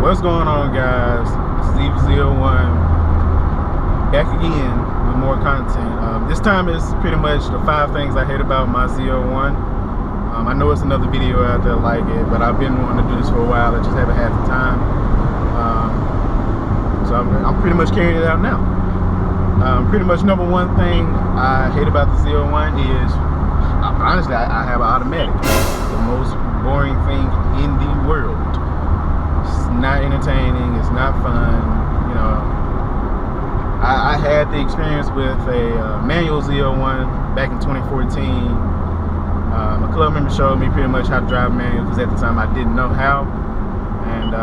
What's going on, guys? Steve ZL1 back again with more content. This time is pretty much the 5 things I hate about my ZL1. I know it's another video out there like it, but I've been wanting to do this for a while. I just haven't had the time. So I'm pretty much carrying it out now. Pretty much number 1 thing I hate about the ZL1 is, honestly, I have an automatic. The most boring thing in the world. It's not entertaining, it's not fun, you know. I had the experience with a manual ZL1 back in 2014. My club member showed me pretty much how to drive manual, because at the time I didn't know how, and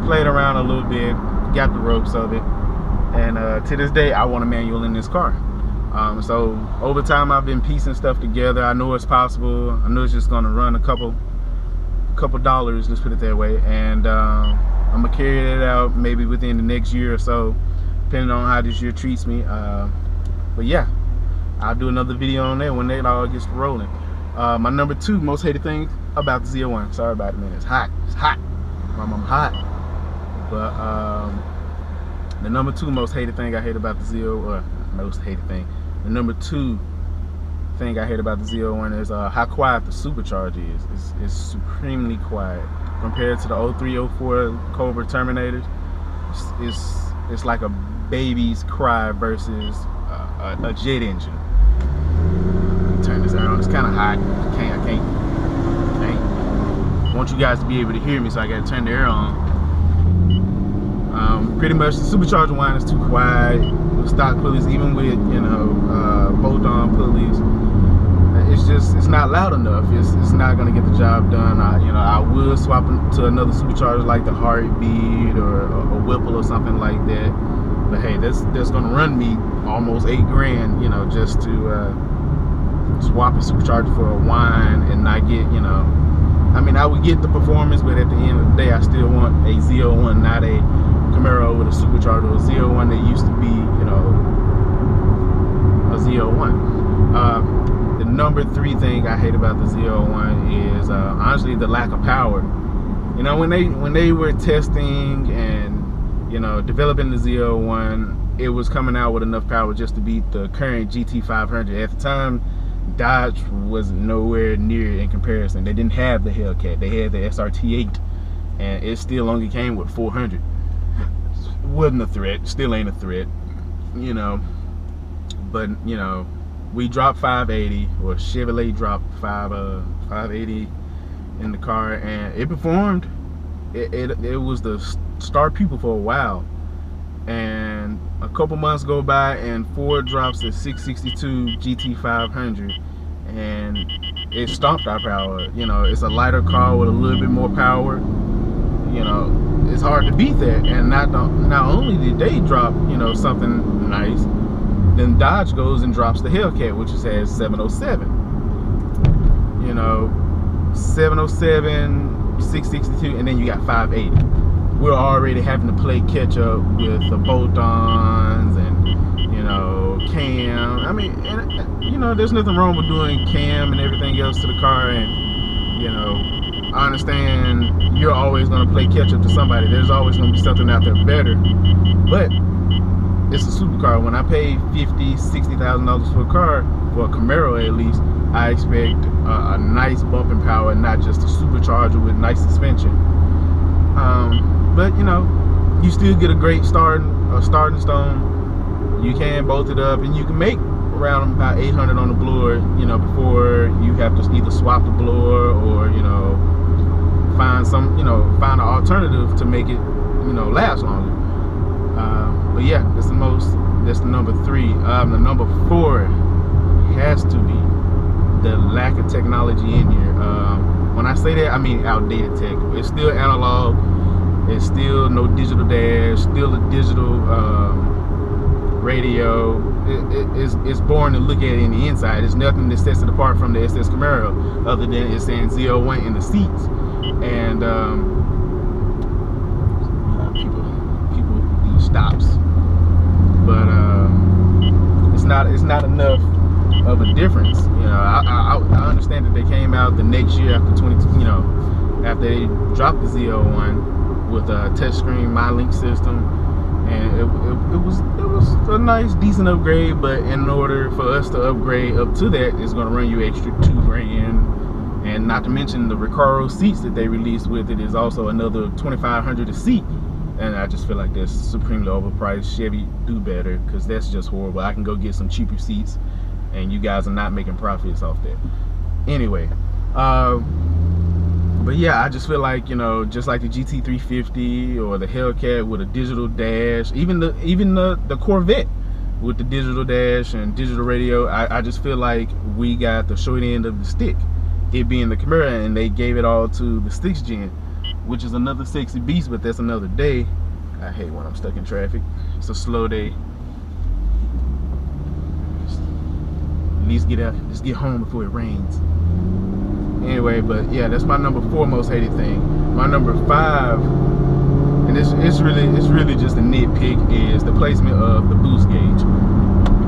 played around a little bit, got the ropes of it, and to this day I want a manual in this car. So over time I've been piecing stuff together. I know it's possible. I know it's just gonna run a couple dollars, let's put it that way, and I'm gonna carry it out maybe within the next year or so, depending on how this year treats me. But yeah, I'll do another video on that when that all gets rolling. My number 2 most hated thing about the ZL1. Sorry about it, man. It's hot. It's hot. I'm hot. But the number 2 most hated thing I hate about the ZL1, most hated thing. The number 2 thing I hate about the ZL1 is how quiet the supercharger is. It's supremely quiet compared to the 03, 04 Cobra Terminators. It's like a baby's cry versus a jet engine. Let me turn this on. It's kind of hot. I can't. I want you guys to be able to hear me, so I got to turn the air on. Pretty much the supercharger line is too quiet. With stock pulleys, even with, you know, bolt-on pulleys, it's not loud enough. It's not gonna get the job done. I would swap to another supercharger like the Heartbeat or a Whipple or something like that. But hey, that's gonna run me almost $8 grand, you know, just to swap a supercharger for a whine and not get, you know. I mean, I would get the performance, but at the end of the day, I still want a ZL1, not a Camaro with a supercharger, or a ZL1 that used to be, you know, a ZL1. The number 3 thing I hate about the ZL1 is honestly the lack of power. You know, when they were testing and, you know, developing the ZL1, it was coming out with enough power just to beat the current GT500. At the time, Dodge was nowhere near in comparison. They didn't have the Hellcat. They had the SRT8, and it still only came with 400. Wasn't a threat, still ain't a threat, you know. But you know, we dropped 580, or Chevrolet dropped 580 in the car, and it performed. It was the star pupil for a while, and a couple months go by and Ford drops a 662 GT500, and it stomped our power. You know, it's a lighter car with a little bit more power. You know, it's hard to beat that. And not only did they drop, you know, something nice, then Dodge goes and drops the Hellcat, which has 707. You know, 707, 662, and then you got 580. We're already having to play catch up with the bolt-ons and, you know, cam. I mean, and, you know, there's nothing wrong with doing cam and everything else to the car, and, you know, I understand you're always going to play catch up to somebody. There's always going to be something out there better, but it's a supercar. When I pay $50,000, $60,000 for a car, for a Camaro at least, I expect a nice bumping power, not just a supercharger with nice suspension. But you know, you still get a great starting stone. You can bolt it up, and you can make around about 800 on the blower, you know, before you have to either swap the blower or, you know, find an alternative to make it, you know, last longer. But yeah, that's the number 3. The number 4 has to be the lack of technology in here. When I say that, I mean outdated tech. It's still analog. It's still no digital dash. Still a digital radio. It's boring to look at in the inside. There's nothing that sets it apart from the SS Camaro, other than it's saying ZL1 in the seats. And people do stops, but it's not enough of a difference. You know, I understand that they came out the next year after after they dropped the ZL1, with a touchscreen MyLink system, and it was a nice, decent upgrade. But in order for us to upgrade up to that, it's going to run you extra $2,000, and not to mention the Recaro seats that they released with it is also another $2,500 a seat. And I just feel like that's supremely overpriced. Chevy, do better, because that's just horrible. I can go get some cheaper seats, and you guys are not making profits off that. Anyway, but yeah, I just feel like, you know, just like the GT350 or the Hellcat with a digital dash, even the Corvette with the digital dash and digital radio, I just feel like we got the short end of the stick, it being the Camaro, and they gave it all to the 6th gen, which is another sexy beast, but that's another day. I hate when I'm stuck in traffic. It's a slow day. At least get out, just get home before it rains. Anyway, but yeah, that's my number 4 most hated thing. My number 5, and it's really just a nitpick, is the placement of the boost gauge.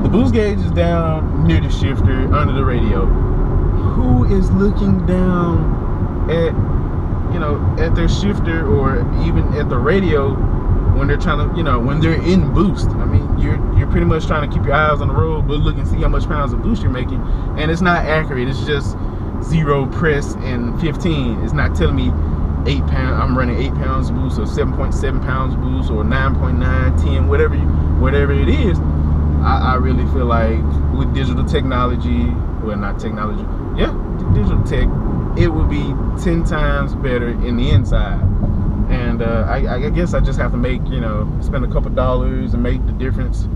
The boost gauge is down near the shifter, under the radio. Who is looking down at, you know, at their shifter or even at the radio when they're trying to, you know, when they're in boost? I mean, you're pretty much trying to keep your eyes on the road, but look and see how much pounds of boost you're making, and it's not accurate. It's just 0 press and 15. It's not telling me 8 pounds. I'm running 8 pounds of boost, or 7.7 pounds of boost, or 9.9, 10, whatever it is. I really feel like with digital technology, well, not technology, yeah, digital tech, it would be 10 times better in the inside. And I guess I just have to make, you know, spend a couple dollars and make the difference.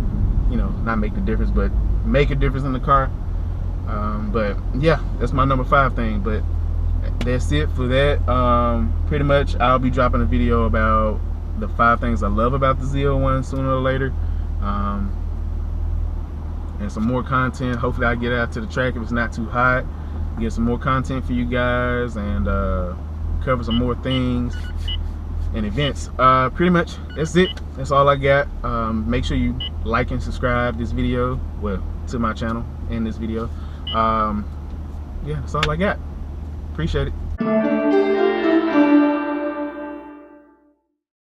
You know, not make the difference, but make a difference in the car. But yeah, that's my number 5 thing. But that's it for that. Pretty much I'll be dropping a video about the 5 things I love about the ZL1 sooner or later, and some more content. Hopefully I get out to the track if it's not too hot, get some more content for you guys, and cover some more things and events. Pretty much that's it. That's all I got. Make sure you like and subscribe this video, well, to my channel and this video. Yeah, that's all I got. Appreciate it.